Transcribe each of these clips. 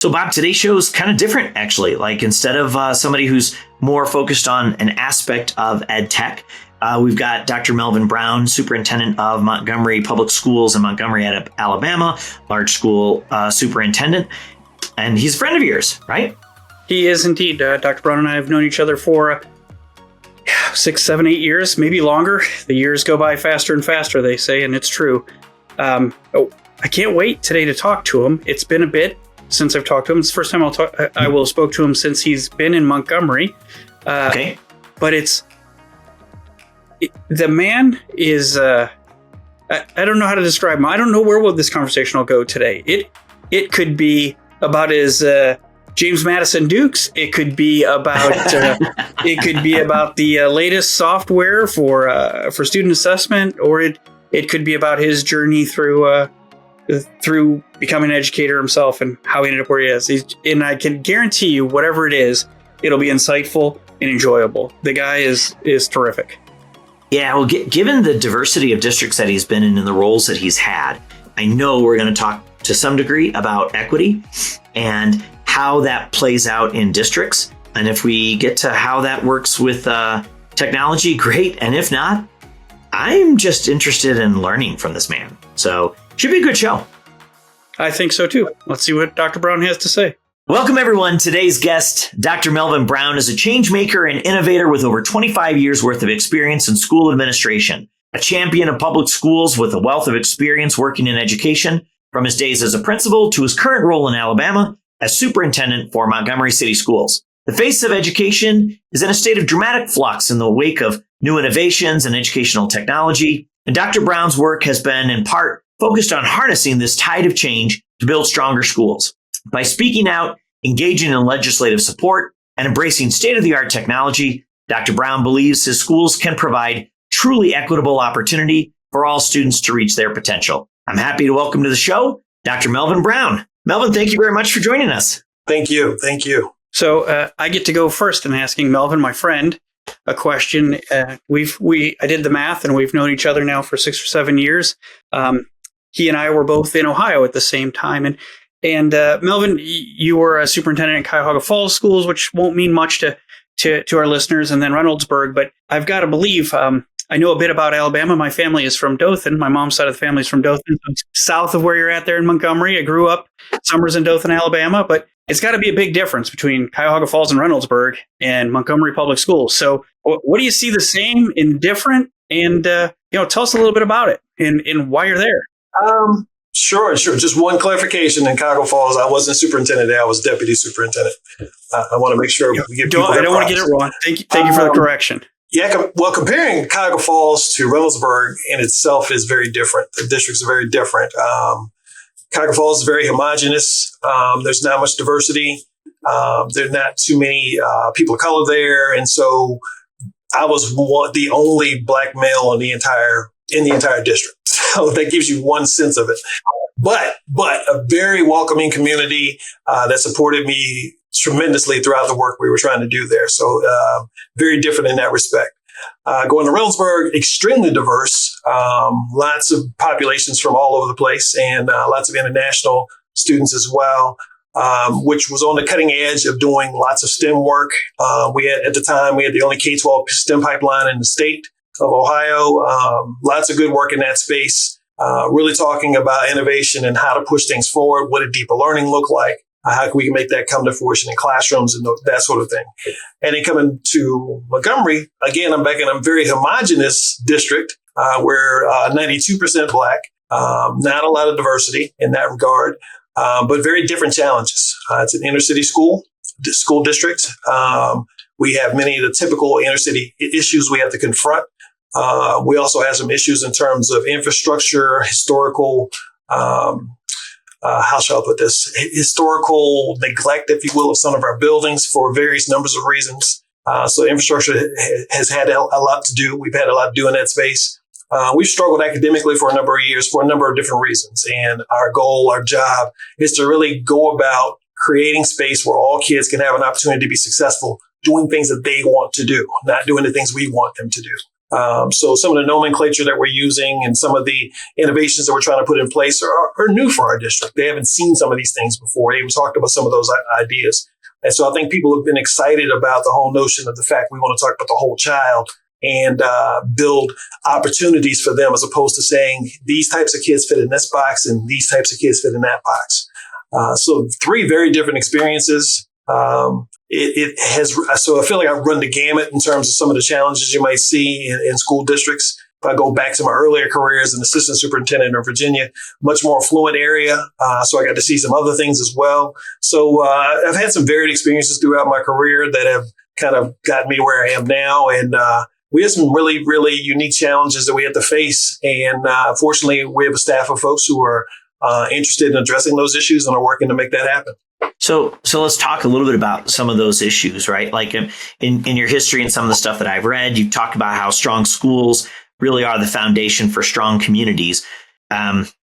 So, Bob, today's show is kind of different, actually. Like, instead of somebody who's more focused on an aspect of ed tech, we've got Dr. Melvin Brown, Superintendent of Montgomery Public Schools in Montgomery, Alabama, large school superintendent. And he's a friend of yours, right? He is indeed. Dr. Brown and I have known each other for 6, 7, 8 years, maybe longer. The years go by faster and faster, they say, and it's true. I can't wait today to talk to him. It's been a bit since I've talked to him. It's the first time I will have spoke to him since he's been in Montgomery. Okay. But the man is, I don't know how to describe him. I don't know where this conversation will go today. It could be about his James Madison Dukes. It could be about the latest software for student assessment, or it could be about his journey through becoming an educator himself and how he ended up where he is. And I can guarantee you, whatever it is, it'll be insightful and enjoyable. The guy is terrific. Yeah, well, given the diversity of districts that he's been in and the roles that he's had, I know we're going to talk to some degree about equity and how that plays out in districts. And if we get to how that works with technology, great. And if not, I'm just interested in learning from this man. So should be a good show. I think so, too. Let's see what Dr. Brown has to say. Welcome, everyone. Today's guest, Dr. Melvin Brown, is a change maker and innovator with over 25 years worth of experience in school administration, a champion of public schools with a wealth of experience working in education, from his days as a principal to his current role in Alabama as superintendent for Montgomery City Schools. The face of education is in a state of dramatic flux in the wake of new innovations and educational technology, and Dr. Brown's work has been, in part, focused on harnessing this tide of change to build stronger schools. By speaking out, engaging in legislative support, and embracing state-of-the-art technology, Dr. Brown believes his schools can provide truly equitable opportunity for all students to reach their potential. I'm happy to welcome to the show, Dr. Melvin Brown. Melvin, thank you very much for joining us. Thank you. Thank you. So I get to go first in asking Melvin, my friend, a question. I did the math, and we've known each other now for 6 or 7 years. He and I were both in Ohio at the same time. And Melvin, you were a superintendent at Cuyahoga Falls Schools, which won't mean much to our listeners, and then Reynoldsburg. But I've got to believe I know a bit about Alabama. My family is from Dothan. My mom's side of the family is from Dothan, south of where you're at there in Montgomery. I grew up summers in Dothan, Alabama, but it's got to be a big difference between Cuyahoga Falls and Reynoldsburg and Montgomery Public Schools. So what do you see the same and different? And, tell us a little bit about it and why you're there. Sure. Just one clarification. In Cuyahoga Falls, I wasn't superintendent there. I was deputy superintendent. I want to make sure we give people I don't want to get it wrong. Thank you for the correction. Yeah, well, comparing Cuyahoga Falls to Reynoldsburg in itself is very different. The districts are very different. Cuyahoga Falls is very homogenous. There's not much diversity. There's not too many people of color there, and so I was the only black male in the entire district. So that gives you one sense of it. But a very welcoming community that supported me tremendously throughout the work we were trying to do there. So very different in that respect. Going to Reynoldsburg, extremely diverse, lots of populations from all over the place, and lots of international students as well, which was on the cutting edge of doing lots of STEM work. At the time, we had the only K-12 STEM pipeline in the state of Ohio. Lots of good work in that space, really talking about innovation and how to push things forward. What did deeper learning look like? How can we make that come to fruition in classrooms and that sort of thing? And then coming to Montgomery, again, I'm back in a very homogenous district where 92% Black, not a lot of diversity in that regard, but very different challenges. It's an inner city school district. We have many of the typical inner city issues we have to confront. We also have some issues in terms of infrastructure, historical, how shall I put this? Historical neglect, if you will, of some of our buildings for various numbers of reasons. So infrastructure has had a lot to do. We've had a lot to do in that space. We've struggled academically for a number of years for a number of different reasons. And our goal, our job is to really go about creating space where all kids can have an opportunity to be successful, doing things that they want to do, not doing the things we want them to do. So some of the nomenclature that we're using and some of the innovations that we're trying to put in place are new for our district. They haven't seen some of these things before. They even talked about some of those ideas. And so I think people have been excited about the whole notion of the fact we want to talk about the whole child and build opportunities for them, as opposed to saying these types of kids fit in this box and these types of kids fit in that box. So 3 very different experiences. It has, so I feel like I've run the gamut in terms of some of the challenges you might see in school districts. If I go back to my earlier career as an assistant superintendent in Virginia, much more affluent area. So I got to see some other things as well. So I've had some varied experiences throughout my career that have kind of gotten me where I am now. And we had some really, really unique challenges that we had to face. And fortunately, we have a staff of folks who are interested in addressing those issues and are working to make that happen. So let's talk a little bit about some of those issues, right? Like in your history and some of the stuff that I've read, you've talked about how strong schools really are the foundation for strong communities.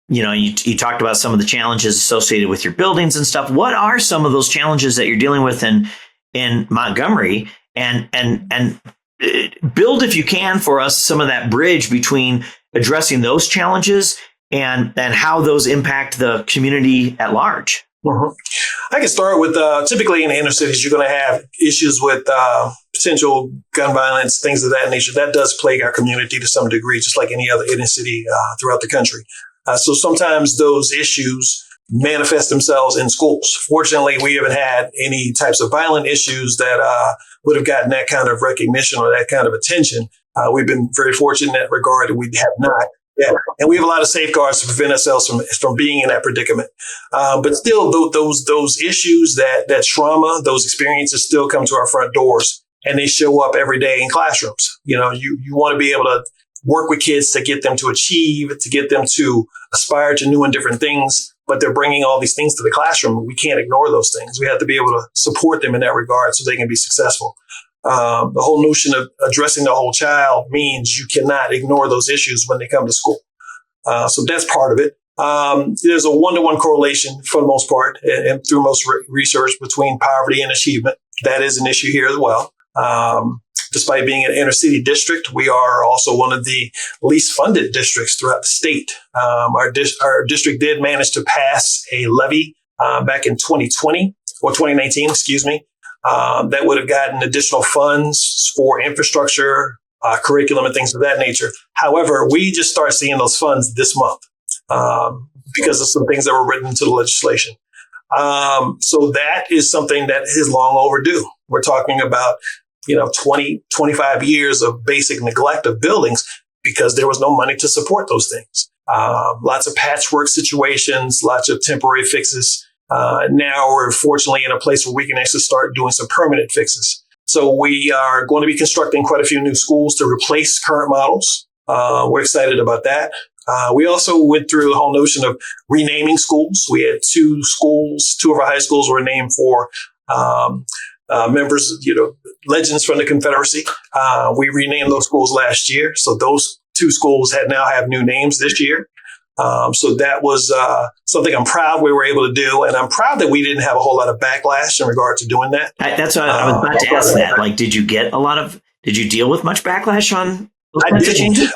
You talked about some of the challenges associated with your buildings and stuff. What are some of those challenges that you're dealing with in Montgomery? And build, if you can, for us some of that bridge between addressing those challenges and how those impact the community at large. Mm-hmm. I can start with typically in the inner cities, you're going to have issues with potential gun violence, things of that nature. That does plague our community to some degree, just like any other inner city throughout the country. So sometimes those issues manifest themselves in schools. Fortunately, we haven't had any types of violent issues that would have gotten that kind of recognition or that kind of attention. We've been very fortunate in that regard, and we have not. Yeah, and we have a lot of safeguards to prevent ourselves from being in that predicament. But still, those issues, that trauma, those experiences still come to our front doors, and they show up every day in classrooms. You want to be able to work with kids to get them to achieve, to get them to aspire to new and different things. But they're bringing all these things to the classroom. We can't ignore those things. We have to be able to support them in that regard so they can be successful. The whole notion of addressing the whole child means you cannot ignore those issues when they come to school. So that's part of it. There's a one-to-one correlation for the most part and through most research between poverty and achievement. That is an issue here as well. Despite being an inner city district, we are also one of the least funded districts throughout the state. Our district did manage to pass a levy back in 2020 or 2019, excuse me. That would have gotten additional funds for infrastructure, curriculum, and things of that nature. However, we just start seeing those funds this month because of some things that were written into the legislation. So that is something that is long overdue. We're talking about 20, 25 years of basic neglect of buildings because there was no money to support those things. Lots of patchwork situations, lots of temporary fixes. Now we're fortunately in a place where we can actually start doing some permanent fixes. So we are going to be constructing quite a few new schools to replace current models. We're excited about that. We also went through the whole notion of renaming schools. We had 2 schools, 2 of our high schools were named for members, legends from the Confederacy. We renamed those schools last year. So those 2 schools now have new names this year. So that was something I'm proud we were able to do. And I'm proud that we didn't have a whole lot of backlash in regard to doing that. That's what I was about to ask that. Like, did you deal with much backlash on those kinds of changes?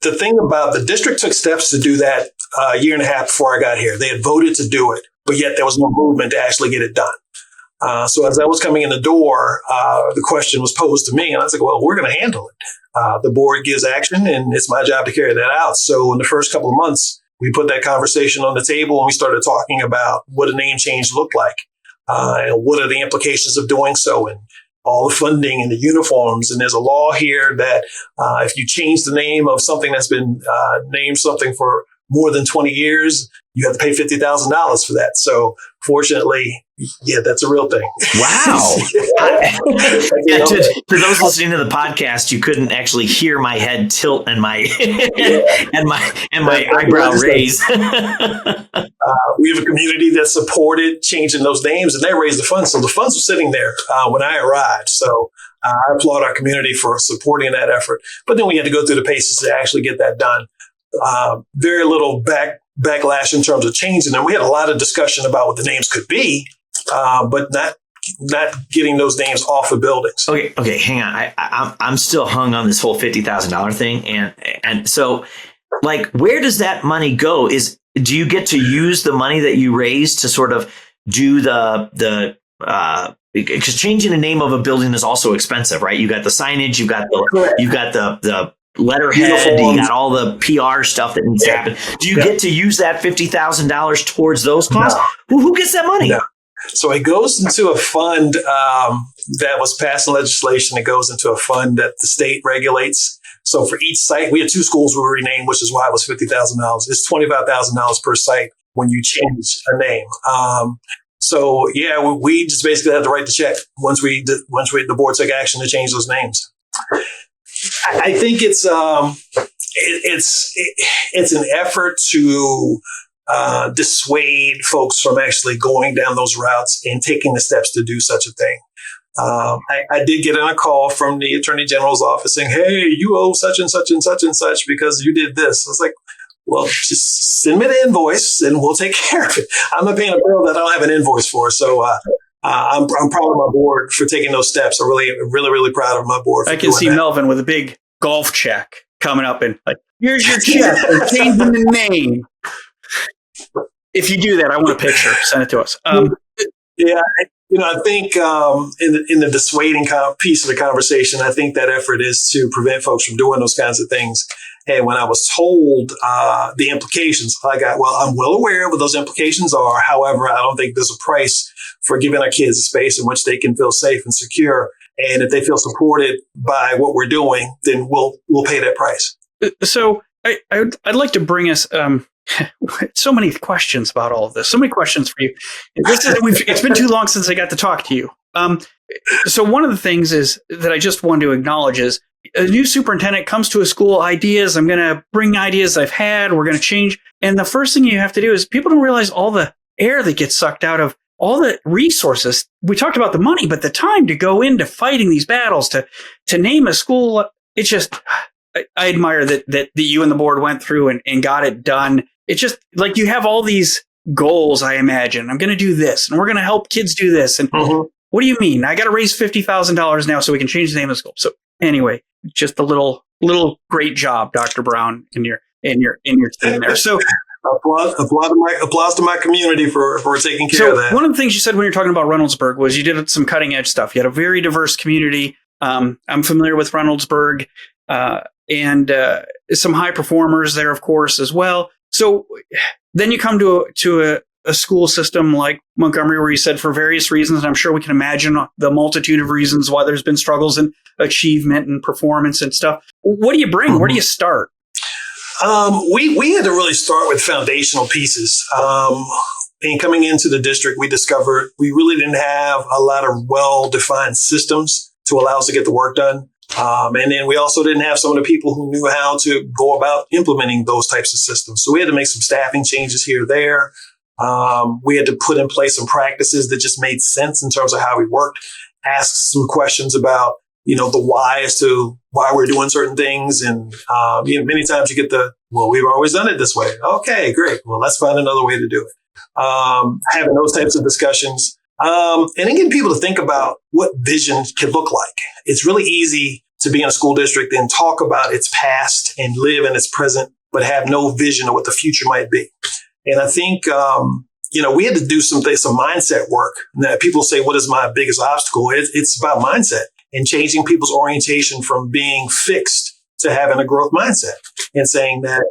The thing about the district took steps to do that a year and a half before I got here. They had voted to do it, but yet there was no movement to actually get it done. So as I was coming in the door, the question was posed to me, and I was like, well, we're going to handle it. The board gives action, and it's my job to carry that out. So in the first couple of months, we put that conversation on the table, and we started talking about what a name change looked like, and what are the implications of doing so, and all the funding and the uniforms. And there's a law here that if you change the name of something that's been named something for more than 20 years, you have to pay $50,000 for that. So fortunately, yeah, that's a real thing. Wow. For those listening to the podcast, you couldn't actually hear my head tilt and my eyebrow raise. We have a community that supported changing those names, and they raised the funds. So the funds were sitting there when I arrived. So I applaud our community for supporting that effort. But then we had to go through the paces to actually get that done. Very little backlash in terms of changing them. We had a lot of discussion about what the names could be, but not getting those names off of buildings. Okay, hang on. I'm still hung on this whole $50,000 thing, and so, like, where does that money go? Do you get to use the money that you raise to sort of do because changing the name of a building is also expensive, right? You got the signage, you got the letterhead, Uniforms. you got all the PR stuff that needs to happen. Do you get to use that $50,000 towards those costs? No. Who gets that money? No. So it goes into a fund that was passed in legislation. It goes into a fund that the state regulates. So for each site, we had 2 schools we renamed, which is why it was $50,000. It's $25,000 per site when you change a name. So yeah, we just basically had to write the check once the board took action to change those names. I think it's an effort to dissuade folks from actually going down those routes and taking the steps to do such a thing. I did get a call from the Attorney General's office saying, "Hey, you owe such and such and such and such because you did this." I was like, "Well, just send me the invoice and we'll take care of it. I'm not paying a bill that I don't have an invoice for." So I'm proud of my board for taking those steps. I'm really proud of my board. I can see that. Melvin with a big golf check coming up and like, "Here's your check for changing the name." If you do that, I want a picture. Send it to us. Yeah, I think in the dissuading piece of the conversation, I think that effort is to prevent folks from doing those kinds of things. And when I was told the implications, I'm well aware of what those implications are. However, I don't think there's a price for giving our kids a space in which they can feel safe and secure. And if they feel supported by what we're doing, then we'll pay that price. So I'd like to bring us so many questions about all of this. So many questions for you. It's been too long since I got to talk to you. So one of the things is that I just want to acknowledge is a new superintendent comes to a school, ideas. I'm going to bring ideas I've had. We're going to change. And the first thing you have to do is people don't realize all the air that gets sucked out of all the resources. We talked about the money, but the time to go into fighting these battles, to name a school, it's just, I admire that you and the board went through and got it done. It's just like you have all these goals, I imagine. I'm going to do this, and we're going to help kids do this. And what do you mean? I got to raise $50,000 now so we can change the name of the school. So anyway, just a little great job, Dr. Brown, in your team there. So applause to my community for taking care of that. One of the things you said when you're talking about Reynoldsburg was you did some cutting edge stuff. You had a very diverse community. I'm familiar with Reynoldsburg and some high performers there, of course, as well. So then you come to a school system like Montgomery, where you said for various reasons, and I'm sure we can imagine the multitude of reasons why there's been struggles in achievement and performance and stuff. What do you bring? Where do you start? We had to really start with foundational pieces. And coming into the district, we discovered we really didn't have a lot of well-defined systems to allow us to get the work done. And then we also didn't have some of the people who knew how to go about implementing those types of systems. So we had to make some staffing changes here or there. We had to put in place some practices that just made sense in terms of how we worked, ask some questions about, the why as to why we're doing certain things. And, many times you get we've always done it this way. Okay, great. Well, let's find another way to do it. Having those types of discussions. And then getting people to think about what vision can look like. It's really easy to be in a school district and talk about its past and live in its present, but have no vision of what the future might be. And I think, we had to do some mindset work. Now, people say, what is my biggest obstacle? It's about mindset and changing people's orientation from being fixed to having a growth mindset and saying that,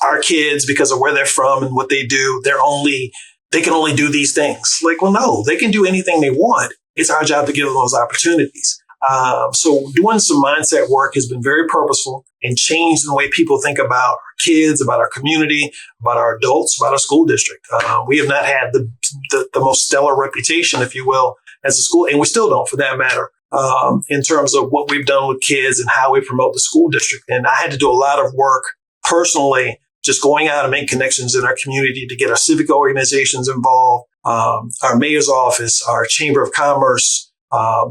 our kids, because of where they're from and what they do, they can only do these things. Like, well, no, they can do anything they want. It's our job to give them those opportunities. So doing some mindset work has been very purposeful and changed the way people think about our kids, about our community, about our adults, about our school district. We have not had the most stellar reputation, if you will, as a school, and we still don't, for that matter, in terms of what we've done with kids and how we promote the school district. And I had to do a lot of work personally, just going out and making connections in our community to get our civic organizations involved, our mayor's office, our chamber of commerce,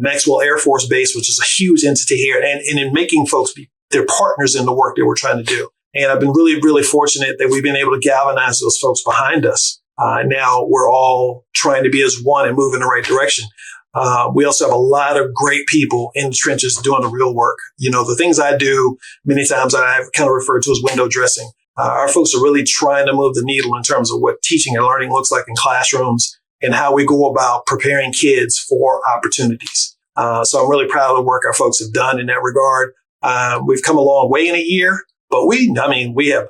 Maxwell Air Force Base, which is a huge entity here, and in making folks be their partners in the work that we're trying to do. And I've been really, really fortunate that we've been able to galvanize those folks behind us. Now we're all trying to be as one and move in the right direction. We also have a lot of great people in the trenches doing the real work. The things I do, many times I've kind of referred to as window dressing. Our folks are really trying to move the needle in terms of what teaching and learning looks like in classrooms and how we go about preparing kids for opportunities. So I'm really proud of the work our folks have done in that regard. We've come a long way in a year, but we have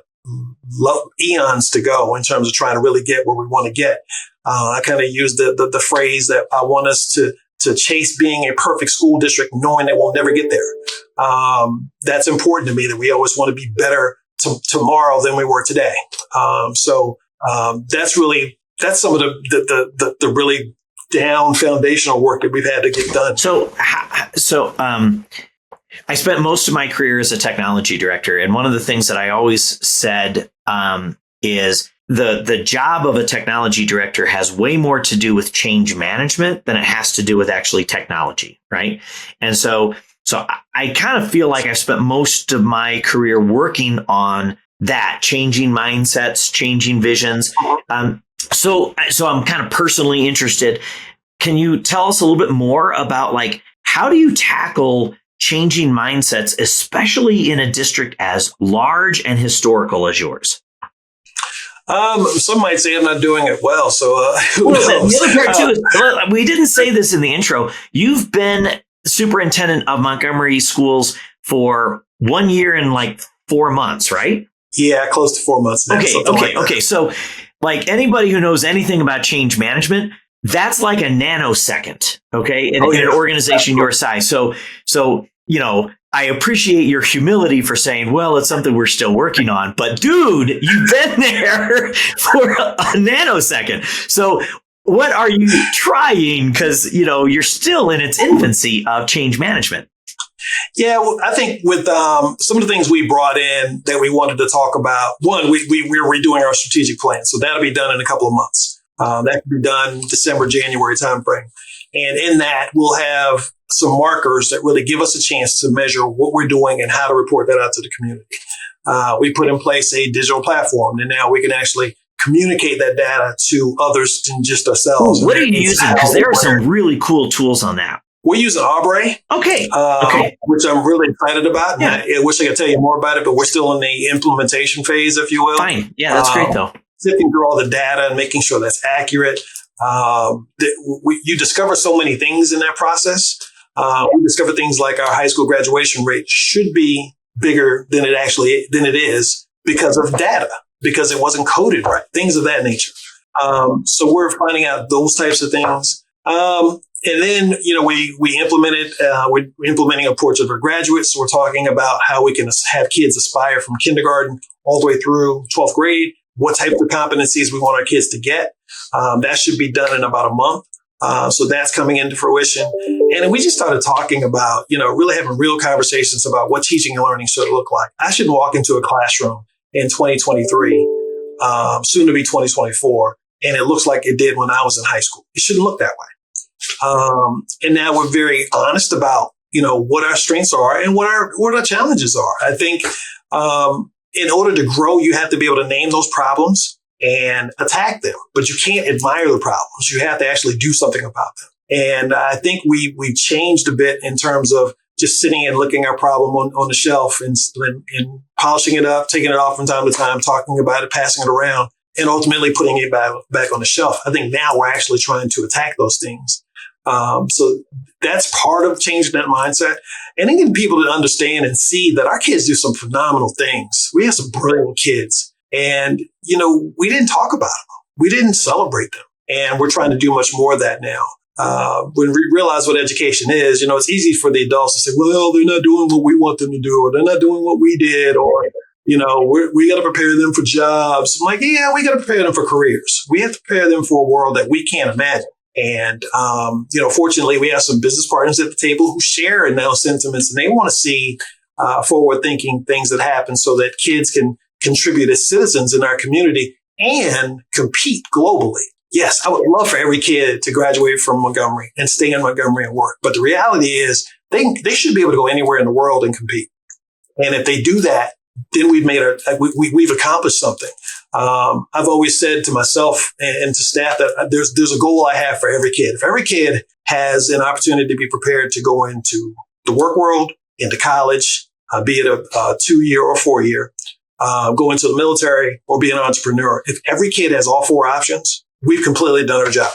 eons to go in terms of trying to really get where we want to get. I kind of use the phrase that I want us to chase being a perfect school district, knowing that we'll never get there. That's important to me, that we always want to be better tomorrow than we were today. That's some of the really down foundational work that we've had to get done. So I spent most of my career as a technology director, and one of the things that I always said is the job of a technology director has way more to do with change management than it has to do with actually technology, right? And so I kind of feel like I've spent most of my career working on that, changing mindsets, changing visions. So I'm kind of personally interested. Can you tell us a little bit more about how do you tackle changing mindsets, especially in a district as large and historical as yours? Some might say I'm not doing it well. So who knows? The other part too is, we didn't say this in the intro. You've been superintendent of Montgomery schools for 1 year and 4 months, right? Yeah, close to 4 months now. Okay. So anybody who knows anything about change management, that's like a nanosecond, okay, in an organization your size. So I appreciate your humility for saying, well, it's something we're still working on. But dude, you've been there for a nanosecond. So what are you trying? Because, you're still in its infancy of change management. Yeah, well, I think with some of the things we brought in that we wanted to talk about, one, we're redoing our strategic plan. So that'll be done in a couple of months. That can be done December, January timeframe. And in that, we'll have some markers that really give us a chance to measure what we're doing and how to report that out to the community. We put in place a digital platform, and now we can actually communicate that data to others than just ourselves. What are you using? Because there are some really cool tools on that. We're using Aubrey. Okay. Which I'm really excited about. Yeah. I wish I could tell you more about it, but we're still in the implementation phase, if you will. Fine. Yeah, that's great, though. Sifting through all the data and making sure that's accurate. You discover so many things in that process. We discover things like our high school graduation rate should be bigger than it is because of data, because it wasn't coded right, things of that nature. So we're finding out those types of things. And then, we implemented, we're implementing a portrait of our graduates. So we're talking about how we can have kids aspire from kindergarten all the way through 12th grade, what types of competencies we want our kids to get. That should be done in about a month. So that's coming into fruition. And then we just started talking about, really having real conversations about what teaching and learning should look like. I shouldn't walk into a classroom in 2023, soon to be 2024, and it looks like it did when I was in high school. It shouldn't look that way. And now we're very honest about, what our strengths are and what our challenges are. I think, in order to grow, you have to be able to name those problems and attack them, but you can't admire the problems. You have to actually do something about them. And I think we've changed a bit in terms of just sitting and looking at our problem on the shelf and polishing it up, taking it off from time to time, talking about it, passing it around, and ultimately putting it back on the shelf. I think now we're actually trying to attack those things. So that's part of changing that mindset, and then getting people to understand and see that our kids do some phenomenal things. We have some brilliant kids, and, we didn't talk about them. We didn't celebrate them. And we're trying to do much more of that now. When we realize what education is, it's easy for the adults to say, well, they're not doing what we want them to do, or they're not doing what we did, or, we got to prepare them for jobs. I'm like, yeah, we got to prepare them for careers. We have to prepare them for a world that we can't imagine. And, fortunately, we have some business partners at the table who share in those sentiments, and they want to see forward-thinking things that happen so that kids can contribute as citizens in our community and compete globally. Yes, I would love for every kid to graduate from Montgomery and stay in Montgomery and work. But the reality is they should be able to go anywhere in the world and compete. And if they do that, then we've accomplished something. I've always said to myself and to staff that there's a goal I have for every kid. If every kid has an opportunity to be prepared to go into the work world, into college, be it a 2-year or 4-year, go into the military or be an entrepreneur. If every kid has all 4 options, we've completely done our job.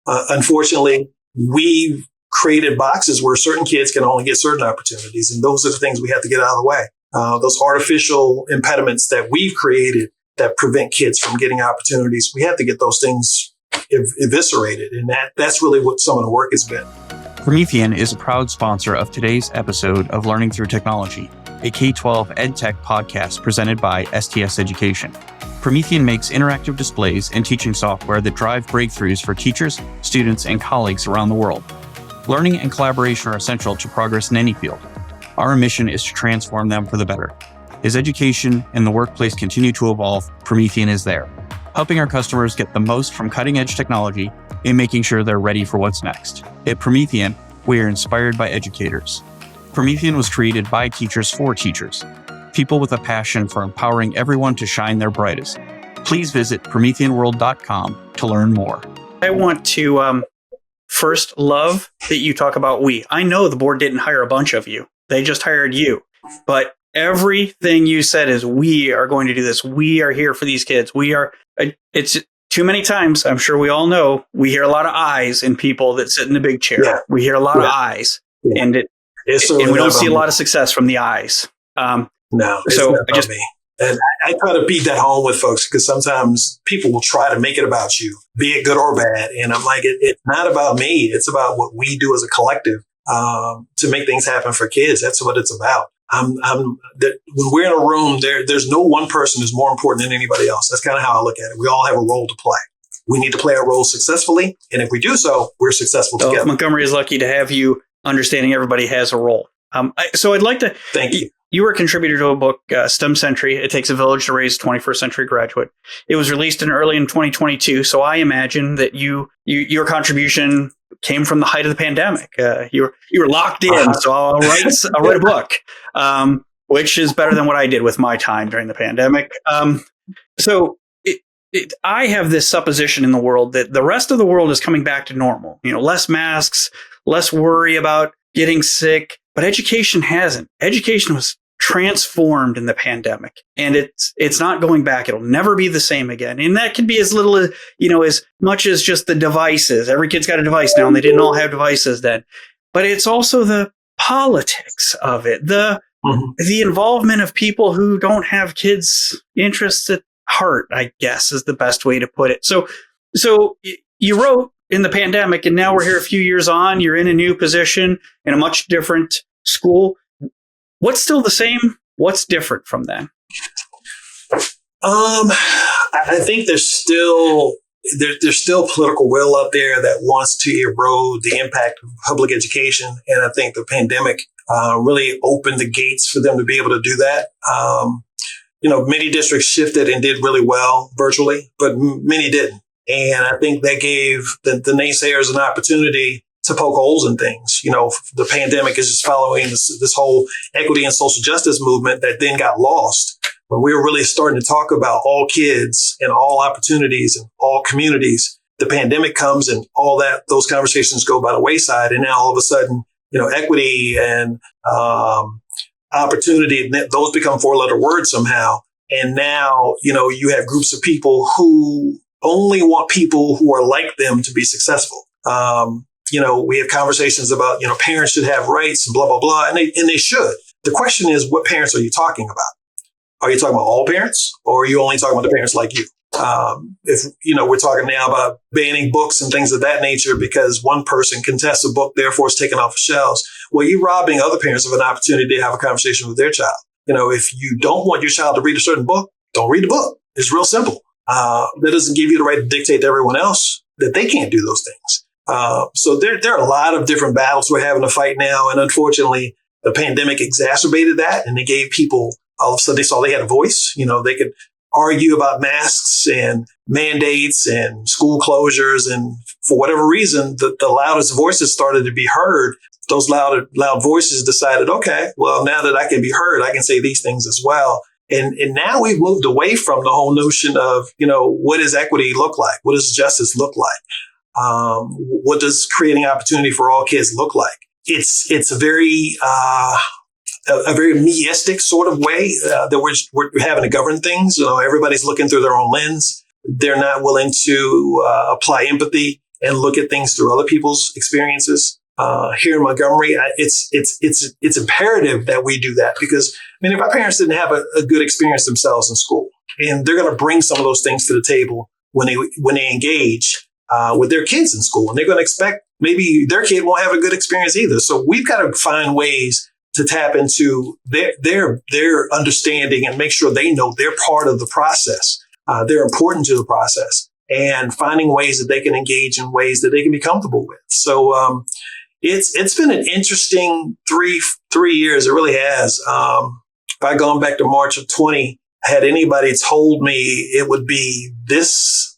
Unfortunately, we've created boxes where certain kids can only get certain opportunities. And those are the things we have to get out of the way. Those artificial impediments that we've created that prevent kids from getting opportunities, we have to get those things eviscerated. And that's really what some of the work has been. Promethean is a proud sponsor of today's episode of Learning Through Technology, a K-12 EdTech podcast presented by STS Education. Promethean makes interactive displays and teaching software that drive breakthroughs for teachers, students, and colleagues around the world. Learning and collaboration are essential to progress in any field. Our mission is to transform them for the better. As education and the workplace continue to evolve, Promethean is there, helping our customers get the most from cutting-edge technology and making sure they're ready for what's next. At Promethean, we are inspired by educators. Promethean was created by teachers for teachers, people with a passion for empowering everyone to shine their brightest. Please visit prometheanworld.com to learn more. I want to first love that you talk about we. I know the board didn't hire a bunch of you. They just hired you. But everything you said is we are going to do this. We are here for these kids. It's too many times, I'm sure we all know, we hear a lot of eyes in people that sit in the big chair. Yeah. We hear a lot of eyes. Yeah. And we don't see a lot of success from the eyes. No, it's not about me. And I try to beat that home with folks because sometimes people will try to make it about you, be it good or bad. And I'm like, it's not about me. It's about what we do as a collective to make things happen for kids. That's what it's about. When we're in a room, there's no one person who's more important than anybody else. That's kind of how I look at it. We all have a role to play. We need to play our role successfully. And if we do so, we're successful together. Montgomery is lucky to have you understanding everybody has a role. So I'd like to thank you. You were a contributor to a book, STEM Century. It Takes a Village to Raise a 21st Century Graduate. It was released early in 2022. So I imagine that your contribution came from the height of the pandemic. You were locked in. So I'll write a book, which is better than what I did with my time during the pandemic. I have this supposition in the world that the rest of the world is coming back to normal. Less masks, less worry about getting sick. But education hasn't. Education was transformed in the pandemic, and it's not going back. It'll never be the same again. And that could be as little as, as much as just the devices. Every kid's got a device now, and they didn't all have devices then. But it's also the politics of it, the involvement of people who don't have kids' interests at heart, I guess, is the best way to put it. So you wrote in the pandemic, and now we're here a few years on. You're in a new position in a much different school. What's still the same? What's different from then? I think there's still political will up there that wants to erode the impact of public education, and I think the pandemic really opened the gates for them to be able to do that. Many districts shifted and did really well virtually, but many didn't. And I think that gave the naysayers an opportunity to poke holes in things. The pandemic is just following this whole equity and social justice movement that then got lost. When we were really starting to talk about all kids and all opportunities and all communities, the pandemic comes and those conversations go by the wayside. And now all of a sudden, equity and opportunity, those become 4-letter words somehow. And now, you have groups of people who only want people who are like them to be successful. We have conversations about, parents should have rights and blah, blah, blah. And they should. The question is, what parents are you talking about? Are you talking about all parents, or are you only talking about the parents like you? If, we're talking now about banning books and things of that nature because one person contests a book, therefore it's taken off the shelves. Well, you're robbing other parents of an opportunity to have a conversation with their child. If you don't want your child to read a certain book, don't read the book. It's real simple. That doesn't give you the right to dictate to everyone else that they can't do those things. So there are a lot of different battles we're having to fight now. And unfortunately, the pandemic exacerbated that, and they gave people, all of a sudden they saw they had a voice. They could argue about masks and mandates and school closures and for whatever reason, the loudest voices started to be heard. Those loud voices decided, okay, well, now that I can be heard, I can say these things as well. And now we've moved away from the whole notion of, what does equity look like? What does justice look like? What does creating opportunity for all kids look like? It's a very meistic sort of way that we're having to govern things. Everybody's looking through their own lens. They're not willing to apply empathy and look at things through other people's experiences. Here in Montgomery, it's imperative that we do that because, if our parents didn't have a good experience themselves in school, and they're going to bring some of those things to the table when they engage with their kids in school, and they're going to expect maybe their kid won't have a good experience either. So we've got to find ways to tap into their understanding and make sure they know they're part of the process. They're important to the process, and finding ways that they can engage in ways that they can be comfortable with. So it's been an interesting three years. It really has. If I'd gone back to March of 20, had anybody told me it would be this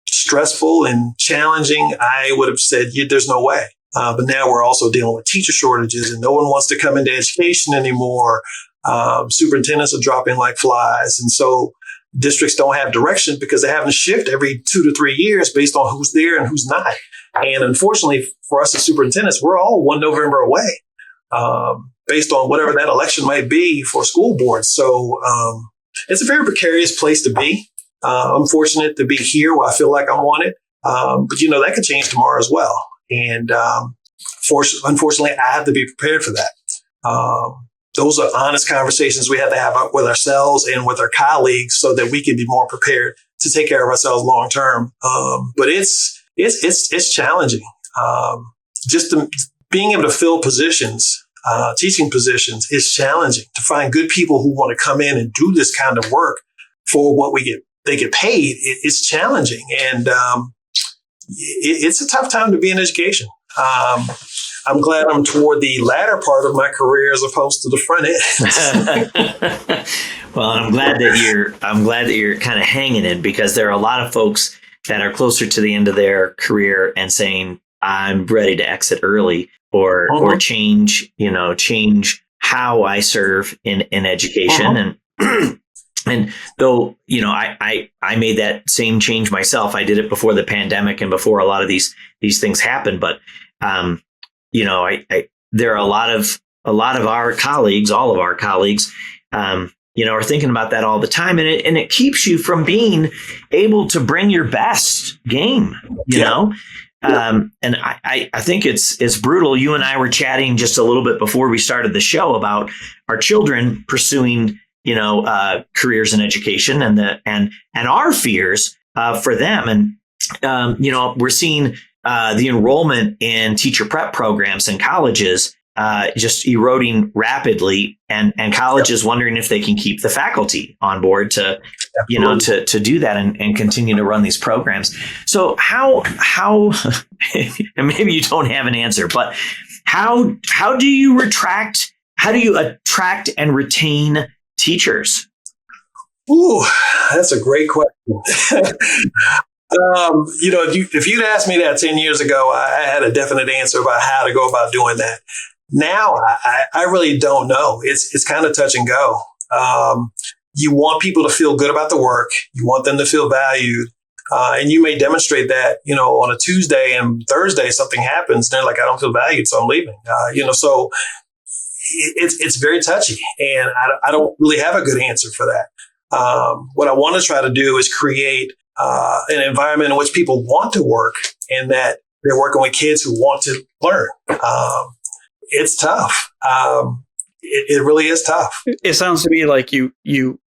stressful and challenging, I would have said, there's no way. But now we're also dealing with teacher shortages, and no one wants to come into education anymore. Superintendents are dropping like flies. And so districts don't have direction because they have to shift every 2 to 3 years based on who's there and who's not. And unfortunately for us as superintendents, we're all 1 November away, based on whatever that election might be for school boards. So it's a very precarious place to be. I'm fortunate to be here where I feel like I'm wanted. But, that could change tomorrow as well. And unfortunately, I have to be prepared for that. Those are honest conversations we have to have with ourselves and with our colleagues so that we can be more prepared to take care of ourselves long term. But it's challenging. Being able to fill positions, teaching positions is challenging. To find good people who want to come in and do this kind of work for what they get paid, it's challenging. And it's a tough time to be in education. I'm glad I'm toward the latter part of my career as opposed to the front end. Well, I'm glad that you're kind of hanging in, because there are a lot of folks that are closer to the end of their career and saying, I'm ready to exit early or change how I serve in education. And though, I made that same change myself. I did it before the pandemic and before a lot of these things happened. But, there are a lot of our colleagues, all of our colleagues, are thinking about that all the time. And it keeps you from being able to bring your best game, you know? And I think it's brutal. You and I were chatting just a little bit before we started the show about our children pursuing, careers in education and our fears for them. And, we're seeing the enrollment in teacher prep programs in colleges just eroding rapidly, and colleges wondering if they can keep the faculty on board to do that and continue to run these programs. So how and maybe you don't have an answer, but how do you attract and retain teachers? Ooh, that's a great question. If you'd asked me that 10 years ago, I had a definite answer about how to go about doing that. Now, I really don't know. It's kind of touch and go. You want people to feel good about the work. You want them to feel valued. And you may demonstrate that, on a Tuesday and Thursday, something happens. And they're like, I don't feel valued, so I'm leaving. So it's very touchy. And I don't really have a good answer for that. What I want to try to do is create an environment in which people want to work and that they're working with kids who want to learn. It's tough. It really is tough. It sounds to me like you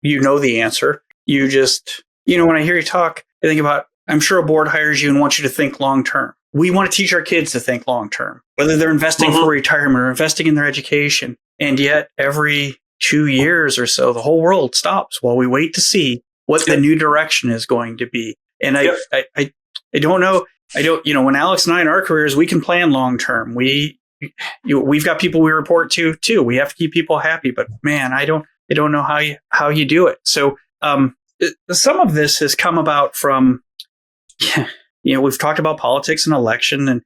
know the answer. You just, when I hear you talk, I think about, I'm sure a board hires you and wants you to think long term. We want to teach our kids to think long term, whether they're investing for retirement or investing in their education. And yet every 2 years or so, the whole world stops while we wait to see what the new direction is going to be. And I don't know. When Alex and I in our careers, we can plan long term. We've got people we report to too. We have to keep people happy, but man, I don't know how you do it. So some of this has come about from we've talked about politics and election, and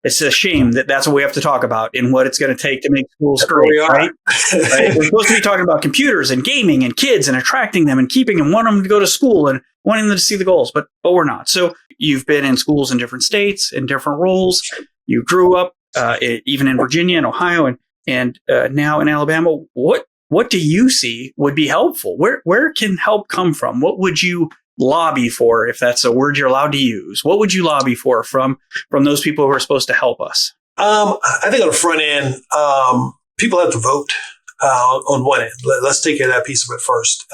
it's a shame that that's what we have to talk about and what it's going to take to make schools great, right? Right? We're supposed to be talking about computers and gaming and kids and attracting them and keeping them, wanting them to go to school and wanting them to see the goals, but we're not. So you've been in schools in different states, in different roles. You grew up even in Virginia and Ohio and now in Alabama. What do you see would be helpful? Where can help come from? What would you lobby for, if that's a word you're allowed to use? What would you lobby for from those people who are supposed to help us? I think on the front end, people have to vote on one end. Let's take care of that piece of it first.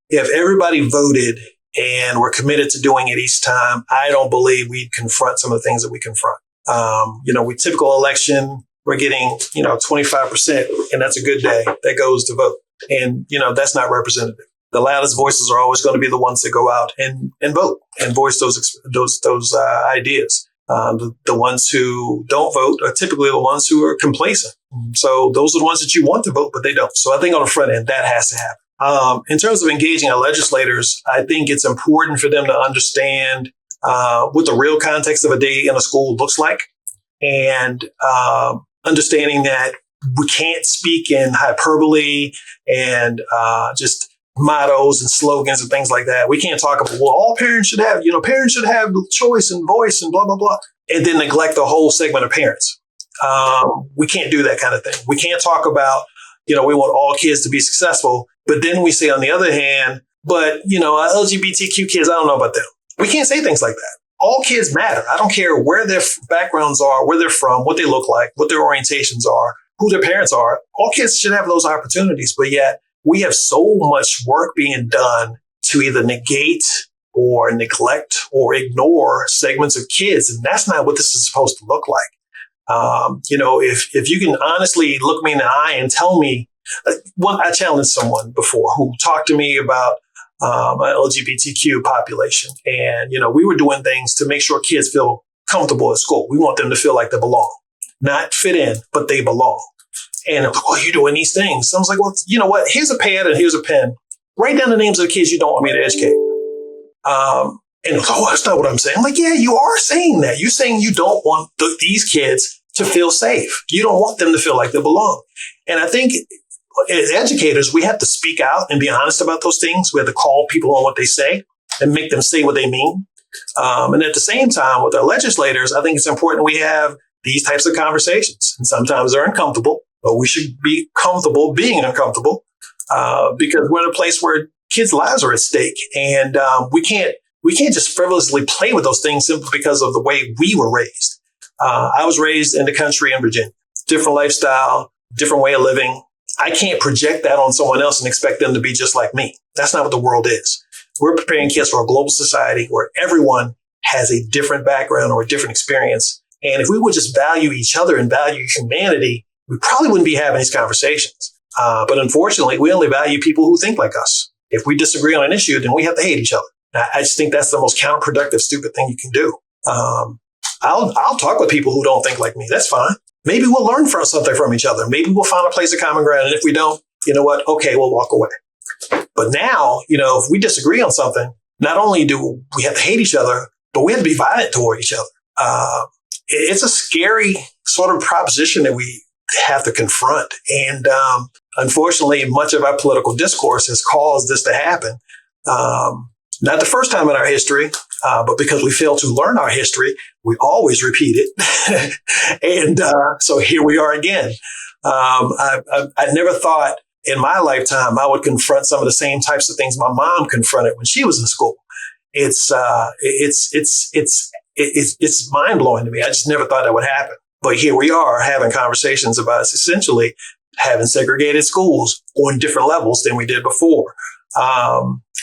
If everybody voted and we're committed to doing it each time, I don't believe we'd confront some of the things that we confront. We typical election, we're getting, 25%, and that's a good day that goes to vote. And, that's not representative. The loudest voices are always going to be the ones that go out and vote and voice those ideas. The ones who don't vote are typically the ones who are complacent. So those are the ones that you want to vote, but they don't. So I think on the front end, that has to happen. In terms of engaging our legislators, I think it's important for them to understand what the real context of a day in a school looks like, and understanding that we can't speak in hyperbole and just mottos and slogans and things like that. We can't talk about, well, all parents should have, choice and voice and blah, blah, blah, and then neglect the whole segment of parents. We can't do that kind of thing. We can't talk about, we want all kids to be successful, but then we say on the other hand, but, LGBTQ kids, I don't know about them. We can't say things like that. All kids matter. I don't care where their backgrounds are, where they're from, what they look like, what their orientations are, who their parents are. All kids should have those opportunities, but yet we have so much work being done to either negate or neglect or ignore segments of kids. And that's not what this is supposed to look like. If you can honestly look me in the eye and tell me, I challenged someone before who talked to me about an LGBTQ population. And, we were doing things to make sure kids feel comfortable at school. We want them to feel like they belong, not fit in, but they belong. And I'm like, well, you're doing these things. So I was like, well, you know what? Here's a pad and here's a pen. Write down the names of the kids you don't want me to educate. And that's not what I'm saying. I'm like, yeah, you are saying that. You're saying you don't want these kids to feel safe. You don't want them to feel like they belong. And I think as educators, we have to speak out and be honest about those things. We have to call people on what they say and make them say what they mean. And at the same time, with our legislators, I think it's important we have these types of conversations. And sometimes they're uncomfortable, but we should be comfortable being uncomfortable because we're in a place where kids' lives are at stake. And we can't just frivolously play with those things simply because of the way we were raised. I was raised in the country in Virginia, different lifestyle, different way of living. I can't project that on someone else and expect them to be just like me. That's not what the world is. We're preparing kids for a global society where everyone has a different background or a different experience. And if we would just value each other and value humanity, we probably wouldn't be having these conversations. But unfortunately, we only value people who think like us. If we disagree on an issue, then we have to hate each other. I just think that's the most counterproductive, stupid thing you can do. I'll talk with people who don't think like me. That's fine. Maybe we'll learn something from each other. Maybe we'll find a place of common ground. And if we don't, you know what? Okay, we'll walk away. But now, if we disagree on something, not only do we have to hate each other, but we have to be violent toward each other. It's a scary sort of proposition that we have to confront. And unfortunately, much of our political discourse has caused this to happen. Not the first time in our history, but because we failed to learn our history, we always repeat it. And so here we are again. I never thought in my lifetime I would confront some of the same types of things my mom confronted when she was in school. It's mind blowing to me. I just never thought that would happen. But here we are having conversations about us essentially having segregated schools on different levels than we did before.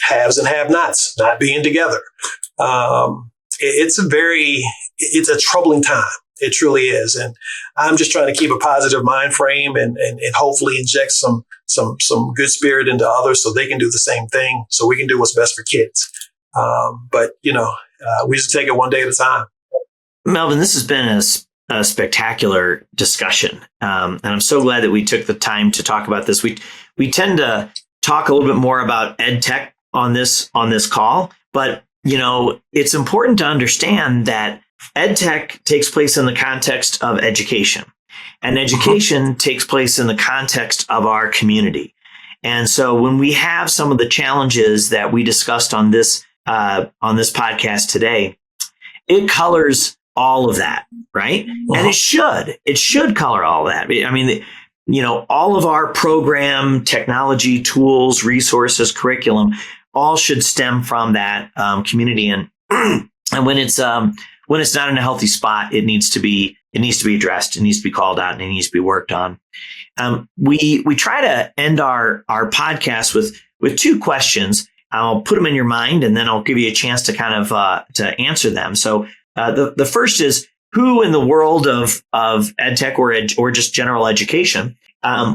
Haves and have-nots not being together. It's a troubling time. It truly is. And I'm just trying to keep a positive mind frame and hopefully inject some good spirit into others so they can do the same thing, so we can do what's best for kids. But we just take it one day at a time. Melvin, this has been a spectacular discussion. And I'm so glad that we took the time to talk about this. We tend to talk a little bit more about ed tech on this call, but it's important to understand that EdTech takes place in the context of education, and education takes place in the context of our community. And so when we have some of the challenges that we discussed on this podcast today, it colors all of that, right? And it should color all of that. I mean, all of our program, technology, tools, resources, curriculum, all should stem from that community. And when it's not in a healthy spot, it needs to be addressed. It needs to be called out, and it needs to be worked on. We try to end our podcast with two questions. I'll put them in your mind, and then I'll give you a chance to kind of to answer them. So the first is, who in the world of EdTech or just general education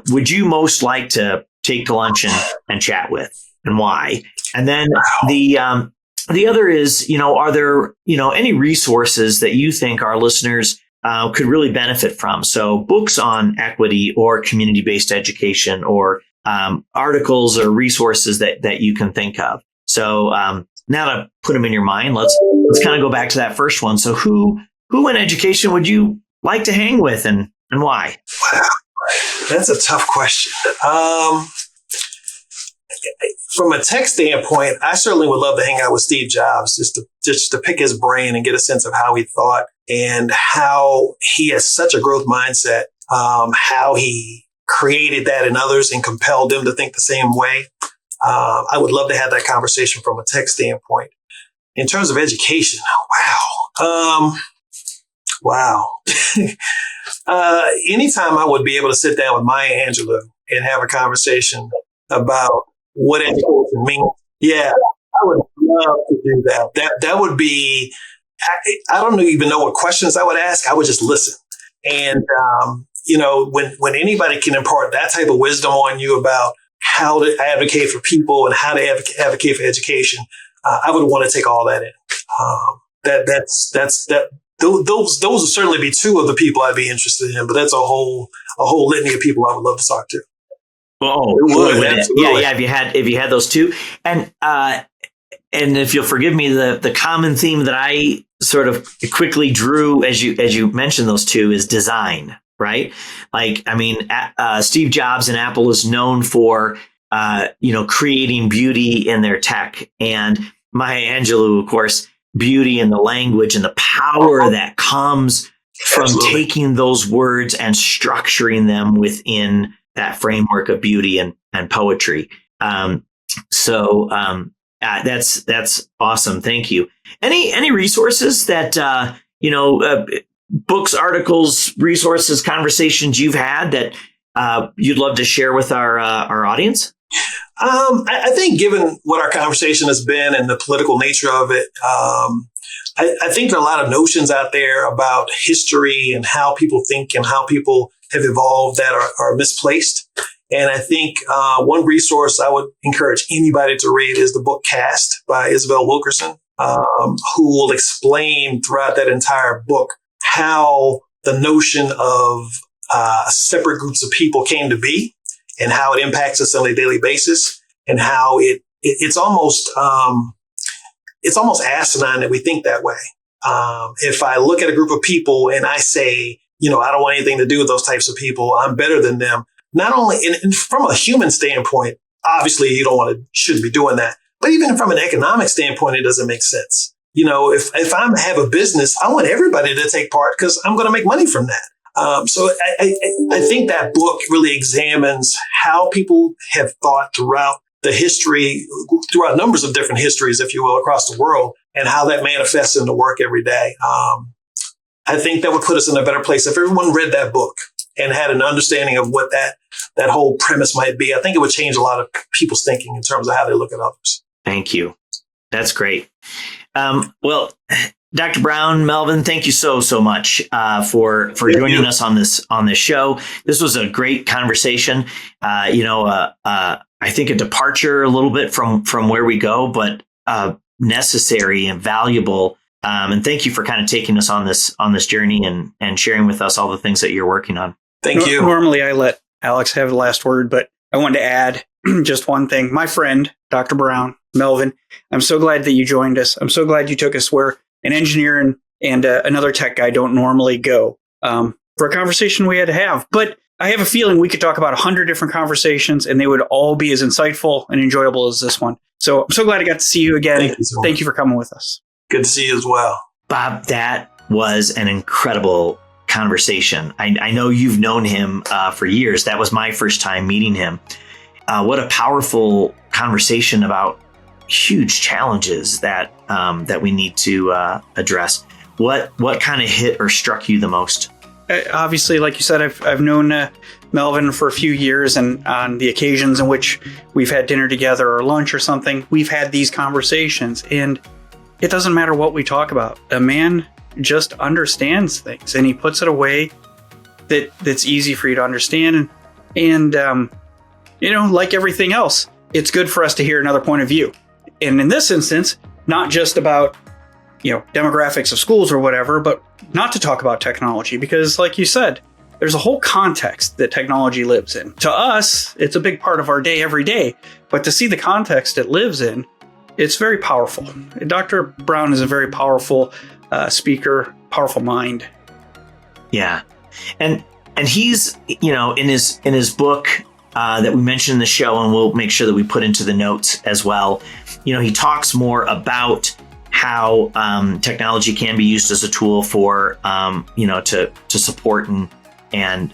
would you most like to take to lunch and chat with, and why? And then the other is, are there any resources that you think our listeners could really benefit from? So books on equity or community-based education, or articles or resources that you can think of. So now to put them in your mind, let's kind of go back to that first one. So who in education would you like to hang with, and why? Wow, that's a tough question. From a tech standpoint, I certainly would love to hang out with Steve Jobs, just to pick his brain and get a sense of how he thought and how he has such a growth mindset, how he created that in others and compelled them to think the same way. I would love to have that conversation from a tech standpoint. In terms of education, wow. Anytime I would be able to sit down with Maya Angelou and have a conversation about what education means, I would love to do that. That would be, I don't even know what questions I would ask. I would just listen. And, when anybody can impart that type of wisdom on you about how to advocate for people and how to advocate for education, I would want to take all that in. Those will certainly be two of the people I'd be interested in, but that's a whole litany of people I would love to talk to. Oh, yeah. If you had those two, and if you'll forgive me, the common theme that I sort of quickly drew as you mentioned those two is design, right? Like, I mean, Steve Jobs and Apple is known for creating beauty in their tech, and Maya Angelou, of course, beauty in the language and the power that comes from taking those words and structuring them within that framework of beauty and poetry. So that's awesome. Thank you. Any resources that, books, articles, resources, conversations you've had that you'd love to share with our audience? I think given what our conversation has been and the political nature of it, I think there are a lot of notions out there about history and how people think and how people have evolved that are misplaced. And I think one resource I would encourage anybody to read is the book Caste by Isabel Wilkerson, who will explain throughout that entire book how the notion of separate groups of people came to be and how it impacts us on a daily basis, and how it's almost asinine that we think that way. If I look at a group of people and I say, I don't want anything to do with those types of people, I'm better than them. Not only and from a human standpoint, obviously you shouldn't be doing that. But even from an economic standpoint, it doesn't make sense. If I have a business, I want everybody to take part because I'm going to make money from that. So I think that book really examines how people have thought throughout the history, throughout numbers of different histories, if you will, across the world, and how that manifests into work every day. I think that would put us in a better place if everyone read that book and had an understanding of what that whole premise might be. I think it would change a lot of people's thinking in terms of how they look at others. Thank you. That's great. Well, Dr. Brown, Melvin, thank you so much for joining us on this show. This was a great conversation. I think a departure a little bit from where we go, but necessary and valuable. And thank you for kind of taking us on this journey and sharing with us all the things that you're working on. Thank you. Normally, I let Alex have the last word, but I wanted to add just one thing. My friend, Dr. Brown, Melvin. I'm so glad that you joined us. I'm so glad you took us where an engineer and another tech guy don't normally go for a conversation we had to have. But I have a feeling we could talk about 100 different conversations and they would all be as insightful and enjoyable as this one. So I'm so glad I got to see you again. Thank you for coming with us. Good to see you as well. Bob, that was an incredible conversation. I know you've known him for years. That was my first time meeting him. What a powerful conversation about huge challenges that we need to address. What kind of hit or struck you the most? Obviously, like you said, I've known Melvin for a few years, and on the occasions in which we've had dinner together or lunch or something, we've had these conversations, and it doesn't matter what we talk about. A man just understands things, and he puts it away that's easy for you to understand. And like everything else, it's good for us to hear another point of view. And in this instance, not just about demographics of schools or whatever, but not to talk about technology, because like you said, there's a whole context that technology lives in. To us, it's a big part of our day every day, but to see the context it lives in, it's very powerful. Dr. Brown is a very powerful speaker, powerful mind. Yeah. And he's, in his book that we mentioned in the show, and we'll make sure that we put into the notes as well, he talks more about how technology can be used as a tool for, to support and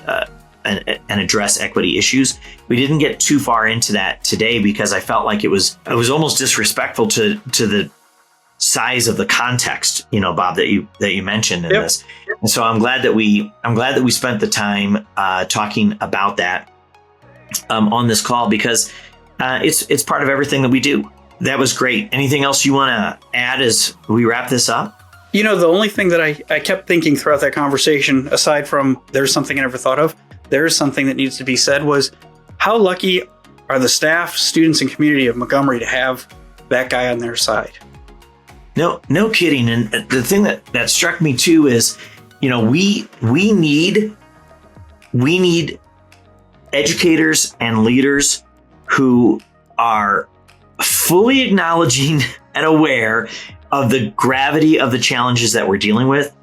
address equity issues. We didn't get too far into that today because I felt like it was almost disrespectful to the size of the context, Bob, that you mentioned in this. And so I'm glad that we spent the time talking about that on this call, because it's part of everything that we do. That was great. Anything else you want to add as we wrap this up? The only thing that I kept thinking throughout that conversation, aside from there's something I never thought of, there's something that needs to be said, was how lucky are the staff, students, and community of Montgomery to have that guy on their side. No kidding. And the thing that struck me too is, we need educators and leaders who are fully acknowledging and aware of the gravity of the challenges that we're dealing with.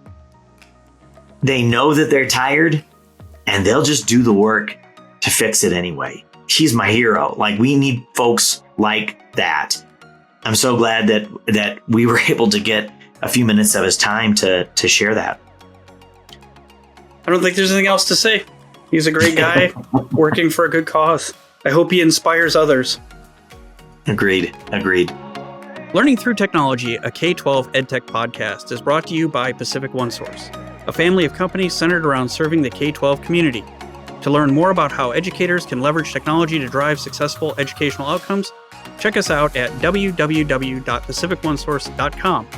They know that they're tired and they'll just do the work to fix it anyway. He's my hero. Like, we need folks like that. I'm so glad that we were able to get a few minutes of his time to share that. I don't think there's anything else to say. He's a great guy working for a good cause. I hope he inspires others. Agreed. Learning Through Technology, a K-12 EdTech podcast, is brought to you by Pacific OneSource, a family of companies centered around serving the K-12 community. To learn more about how educators can leverage technology to drive successful educational outcomes, check us out at www.pacificonesource.com.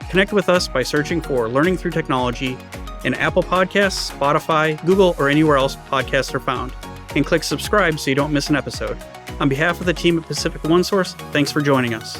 Connect with us by searching for Learning Through Technology in Apple Podcasts, Spotify, Google, or anywhere else podcasts are found, and click subscribe so you don't miss an episode. On behalf of the team at Pacific OneSource, thanks for joining us.